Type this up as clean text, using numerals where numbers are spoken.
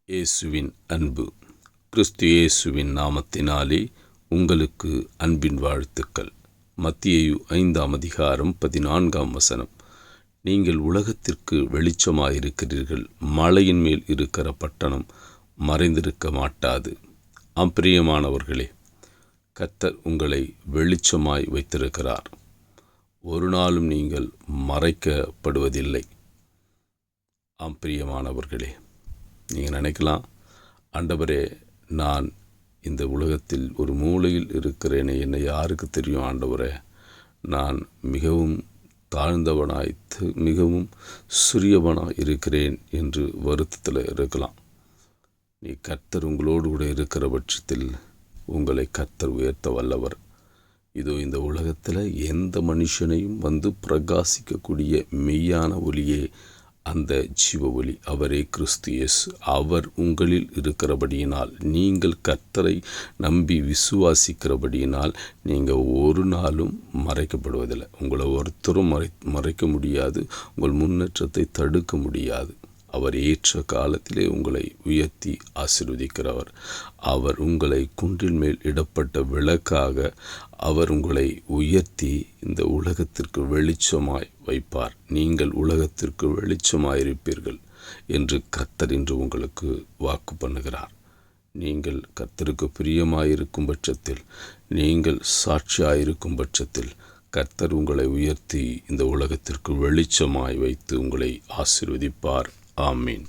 இயேசுவின் அன்பு. கிறிஸ்து இயேசுவின் நாமத்தினாலே உங்களுக்கு அன்பின் வாழ்த்துக்கள். மத்தேயு 5:14. நீங்கள் உலகத்திற்கு வெளிச்சமாயிருக்கிறீர்கள். மலையின் மேல் இருக்கிற பட்டணம் மறைந்திருக்க மாட்டாது. பிரியமானவர்களே, கர்த்தர் உங்களை வெளிச்சமாய் வைத்திருக்கிறார். ஒரு நாளும் நீங்கள் மறைக்கப்படுவதில்லை. பிரியமானவர்களே, நீங்கள் நினைக்கலாம், ஆண்டவரே, நான் இந்த உலகத்தில் ஒரு மூலையில் இருக்கிறேனே, என்னை யாருக்கு தெரியும் ஆண்டவரே? நான் மிகவும் தாழ்ந்தவனாய் மிகவும் சிறியவனாய் இருக்கிறேன் என்று வருத்தத்தில் இருக்கலாம். நீ கர்த்தர் உங்களோடு கூட இருக்கிற பட்சத்தில் உங்களை கர்த்தர் உயர்த்த வல்லவர். இதோ இந்த உலகத்தில் எந்த மனுஷனையும் வந்து பிரகாசிக்கக்கூடிய மெய்யான ஒளியே அந்த ஜீவ ஒளி, அவரே கிறிஸ்து இயேசு. அவர் உங்களில் இருக்கிறபடியினால், நீங்கள் கர்த்தரை நம்பி விசுவாசிக்கிறபடியினால் நீங்கள் ஒரு நாளும் மறைக்கப்படுவதில்லை. உங்களை ஒருத்தரும் மறைக்க முடியாது. உங்கள் முன்னேற்றத்தை தடுக்க முடியாது. அவர் ஏற்ற காலத்திலே உங்களை உயர்த்தி ஆசீர்வதிக்கிறவர். அவர் உங்களை குன்றின் மேல் இடப்பட்ட விளக்காக அவர் உங்களை உயர்த்தி இந்த உலகத்திற்கு வெளிச்சமாய் வைப்பார். நீங்கள் உலகத்திற்கு வெளிச்சமாயிருப்பீர்கள் என்று கர்த்தர் இன்று உங்களுக்கு வாக்கு பண்ணுகிறார். நீங்கள் கர்த்தருக்கு பிரியமாயிருக்கும் பட்சத்தில், நீங்கள் சாட்சியாயிருக்கும் பட்சத்தில், கர்த்தர் உங்களை உயர்த்தி இந்த உலகத்திற்கு வெளிச்சமாய் வைத்து உங்களை ஆசீர்வதிப்பார். ஆமீன்.